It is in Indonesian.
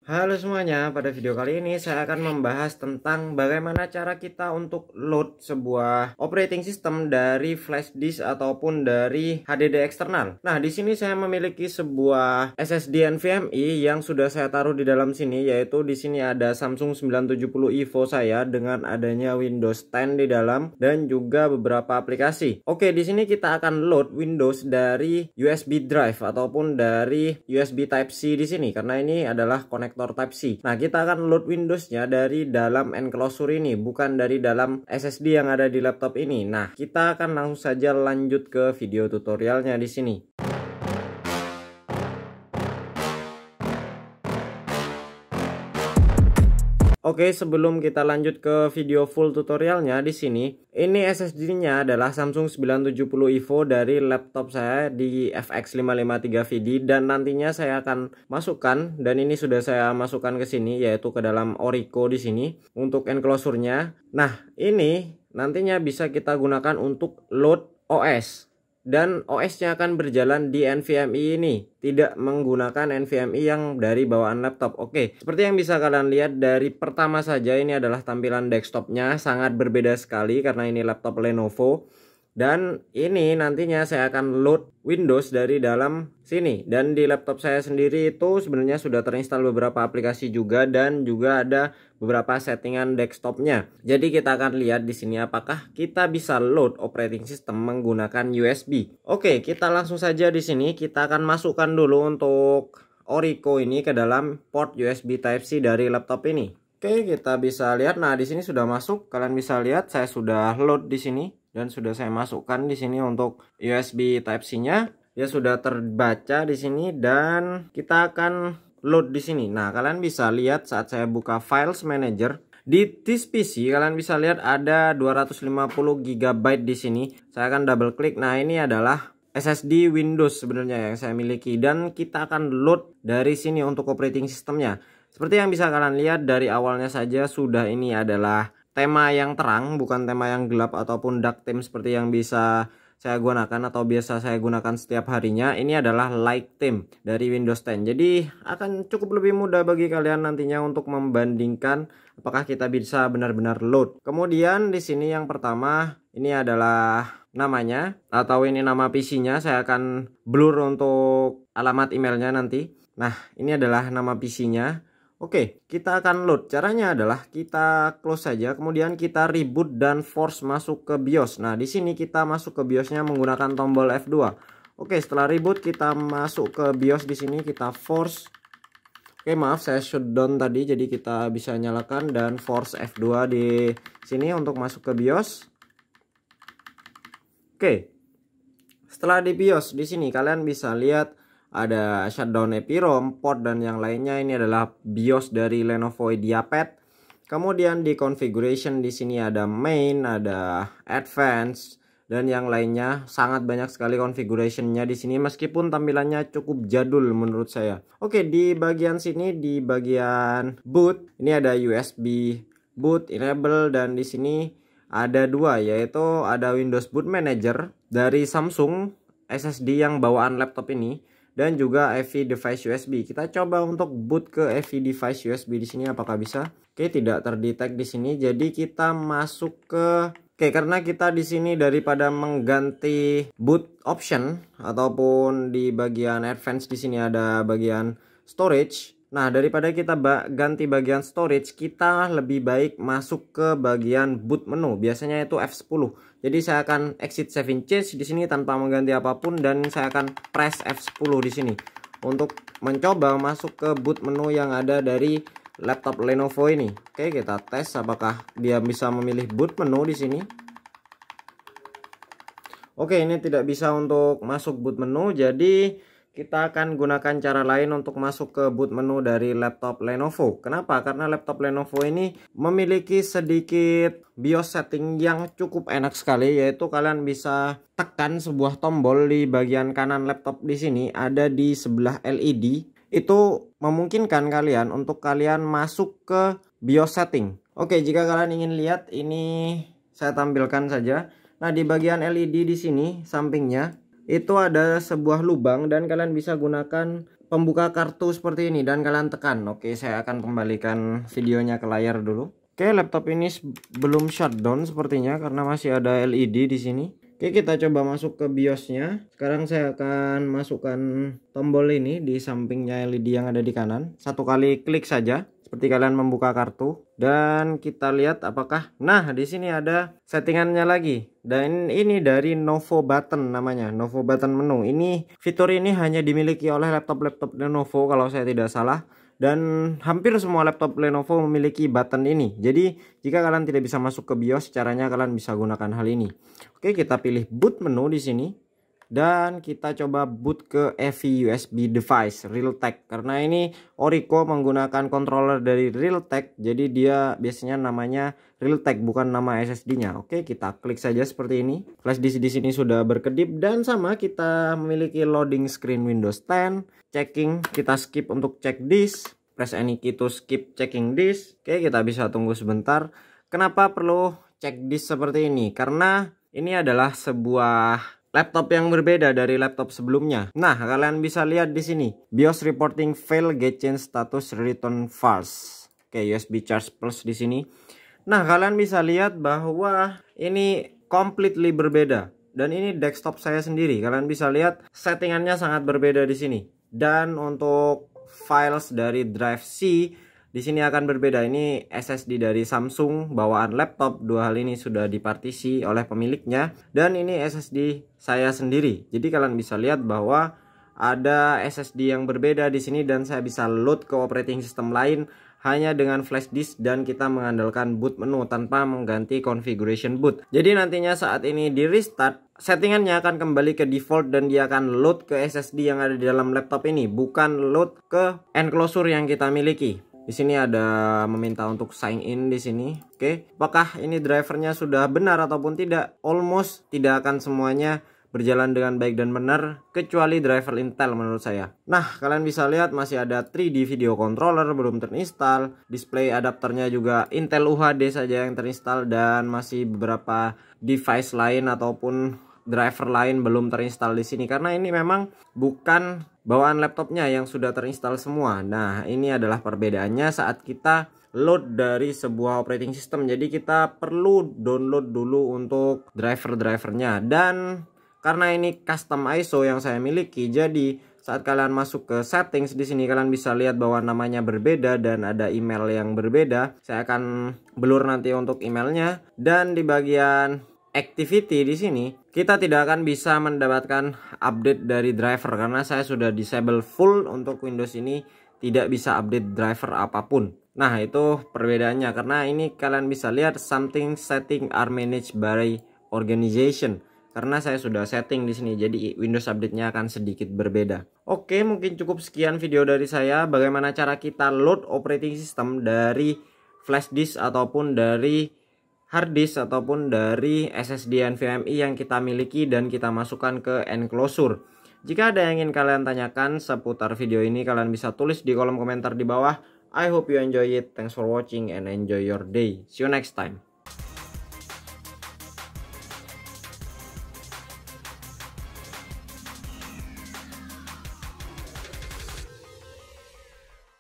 Halo semuanya, pada video kali ini saya akan membahas tentang bagaimana cara kita untuk load sebuah operating system dari flash disk ataupun dari HDD eksternal. Nah, di sini saya memiliki sebuah SSD NVMe yang sudah saya taruh di dalam sini, yaitu di sini ada Samsung 970 EVO saya dengan adanya Windows 10 di dalam dan juga beberapa aplikasi. Oke, di sini kita akan load Windows dari USB drive ataupun dari USB Type-C di sini karena ini adalah konektor Type-C. Nah, kita akan load Windows-nya dari dalam enclosure ini, bukan dari dalam SSD yang ada di laptop ini. Nah, kita akan langsung saja lanjut ke video tutorialnya di sini. Oke, sebelum kita lanjut ke video full tutorialnya di sini, ini SSD-nya adalah Samsung 970 EVO dari laptop saya di FX553VD dan nantinya saya akan masukkan, dan ini sudah saya masukkan ke sini, yaitu ke dalam Orico di sini untuk enclosure-nya. Nah, ini nantinya bisa kita gunakan untuk load OS. Dan OS-nya akan berjalan di NVMe ini, tidak menggunakan NVMe yang dari bawaan laptop. Oke, seperti yang bisa kalian lihat dari pertama saja, ini adalah tampilan desktopnya, sangat berbeda sekali karena ini laptop Lenovo. Dan ini nantinya saya akan load Windows dari dalam sini. Dan di laptop saya sendiri itu sebenarnya sudah terinstall beberapa aplikasi juga dan juga ada beberapa settingan desktopnya. Jadi kita akan lihat di sini apakah kita bisa load operating system menggunakan USB. Oke, kita langsung saja di sini kita akan masukkan dulu untuk Orico ini ke dalam port USB Type-C dari laptop ini. Oke, kita bisa lihat. Nah, di sini sudah masuk. Kalian bisa lihat saya sudah load di sini. Dan sudah saya masukkan di sini untuk USB Type-C-nya. Ya sudah terbaca di sini dan kita akan load di sini. Nah, kalian bisa lihat saat saya buka Files Manager di this PC, kalian bisa lihat ada 250 GB di sini. Saya akan double klik. Nah, ini adalah SSD Windows sebenarnya yang saya miliki dan kita akan load dari sini untuk operating systemnya. Seperti yang bisa kalian lihat dari awalnya saja sudah ini adalah tema yang terang, bukan tema yang gelap ataupun dark theme seperti yang bisa saya gunakan atau biasa saya gunakan setiap harinya. Ini adalah light theme dari Windows 10. Jadi akan cukup lebih mudah bagi kalian nantinya untuk membandingkan apakah kita bisa benar-benar load. Kemudian di sini yang pertama ini adalah namanya atau ini nama PC-nya. Saya akan blur untuk alamat emailnya nanti. Nah, ini adalah nama PC-nya. Oke, kita akan load. Caranya adalah kita close saja, kemudian kita reboot dan force masuk ke BIOS. Nah, di sini kita masuk ke BIOS-nya menggunakan tombol F2. Oke, setelah reboot kita masuk ke BIOS di sini, kita force. Oke, maaf saya shutdown tadi, jadi kita bisa nyalakan dan force F2 di sini untuk masuk ke BIOS. Oke. Setelah di BIOS di sini kalian bisa lihat ada shutdown EPROM, port dan yang lainnya. Ini adalah BIOS dari Lenovo IdeaPad. Kemudian di configuration di sini ada main, ada advanced dan yang lainnya. Sangat banyak sekali configurationnya di sini meskipun tampilannya cukup jadul menurut saya. Oke, di bagian sini di bagian boot ini ada USB boot enable dan di sini ada dua, yaitu ada Windows Boot Manager dari Samsung SSD yang bawaan laptop ini dan juga EV device USB. Kita coba untuk boot ke EV device USB di sini apakah bisa? Oke, tidak terdetek di sini. Jadi kita masuk ke karena kita di sini daripada mengganti boot option ataupun di bagian advance di sini ada bagian storage. Nah, daripada kita ganti bagian storage, kita lebih baik masuk ke bagian boot menu. Biasanya itu F10. Jadi saya akan exit saving change di sini tanpa mengganti apapun dan saya akan press F10 di sini untuk mencoba masuk ke boot menu yang ada dari laptop Lenovo ini. Oke, kita tes apakah dia bisa memilih boot menu di sini. Oke, ini tidak bisa untuk masuk boot menu, jadi kita akan gunakan cara lain untuk masuk ke boot menu dari laptop Lenovo. Kenapa? Karena laptop Lenovo ini memiliki sedikit BIOS setting yang cukup enak sekali, yaitu kalian bisa tekan sebuah tombol di bagian kanan laptop di sini, ada di sebelah LED. Itu memungkinkan kalian untuk kalian masuk ke BIOS setting. Oke, jika kalian ingin lihat ini saya tampilkan saja. Nah, di bagian LED di sini sampingnya itu ada sebuah lubang dan kalian bisa gunakan pembuka kartu seperti ini dan kalian tekan. Oke, saya akan kembalikan videonya ke layar dulu. Oke, laptop ini belum shutdown sepertinya karena masih ada LED di sini. Oke, kita coba masuk ke BIOS-nya. Sekarang saya akan masukkan tombol ini di sampingnya LED yang ada di kanan. Satu kali klik saja seperti kalian membuka kartu, dan kita lihat apakah di sini ada settingannya lagi. Dan ini dari Novo Button namanya, Novo Button menu. Ini fitur ini hanya dimiliki oleh laptop-laptop Lenovo kalau saya tidak salah, dan hampir semua laptop Lenovo memiliki button ini. Jadi jika kalian tidak bisa masuk ke BIOS, caranya kalian bisa gunakan hal ini. Oke, kita pilih boot menu di sini. Dan kita coba boot ke EV USB device Realtek, karena ini Orico menggunakan controller dari Realtek, jadi dia biasanya namanya Realtek bukan nama SSD-nya. Oke, kita klik saja seperti ini. Flash disk di sini sudah berkedip dan sama kita memiliki loading screen Windows 10, checking, kita skip untuk cek disk, press any key to skip checking disk. Oke, kita bisa tunggu sebentar. Kenapa perlu cek disk seperti ini? Karena ini adalah sebuah laptop yang berbeda dari laptop sebelumnya. Nah, kalian bisa lihat di sini, BIOS reporting fail get change status return false. Oke, USB charge plus di sini. Nah, kalian bisa lihat bahwa ini completely berbeda. Dan ini desktop saya sendiri. Kalian bisa lihat settingannya sangat berbeda di sini. Dan untuk files dari drive C di sini akan berbeda. Ini SSD dari Samsung bawaan laptop. Dua hal ini sudah dipartisi oleh pemiliknya. Dan ini SSD saya sendiri. Jadi kalian bisa lihat bahwa ada SSD yang berbeda di sini dan saya bisa load ke operating system lain hanya dengan flash disk, dan kita mengandalkan boot menu tanpa mengganti configuration boot. Jadi nantinya saat ini di restart, settingannya akan kembali ke default dan dia akan load ke SSD yang ada di dalam laptop ini, bukan load ke enclosure yang kita miliki. Di sini ada meminta untuk sign in di sini. Oke, apakah ini drivernya sudah benar ataupun tidak? Almost tidak akan semuanya berjalan dengan baik dan benar kecuali driver Intel menurut saya. Nah, kalian bisa lihat masih ada 3D video controller belum terinstall, display adapternya juga Intel UHD saja yang terinstall, dan masih beberapa device lain ataupun driver lain belum terinstall di sini karena ini memang bukan bawaan laptopnya yang sudah terinstall semua. Nah, ini adalah perbedaannya saat kita load dari sebuah operating system. Jadi kita perlu download dulu untuk driver-drivernya, dan karena ini custom ISO yang saya miliki, jadi saat kalian masuk ke settings di sini kalian bisa lihat bahwa namanya berbeda dan ada email yang berbeda. Saya akan blur nanti untuk emailnya, dan di bagian activity di sini kita tidak akan bisa mendapatkan update dari driver karena saya sudah disable full untuk Windows ini, tidak bisa update driver apapun. Nah, itu perbedaannya karena ini kalian bisa lihat something setting are managed by organization. Karena saya sudah setting di sini, jadi Windows update-nya akan sedikit berbeda. Oke, mungkin cukup sekian video dari saya. Bagaimana cara kita load operating system dari flash disk ataupun dari hard disk ataupun dari SSD NVMe yang kita miliki dan kita masukkan ke enclosure. Jika ada yang ingin kalian tanyakan seputar video ini, kalian bisa tulis di kolom komentar di bawah. I hope you enjoy it. Thanks for watching and enjoy your day. See you next time.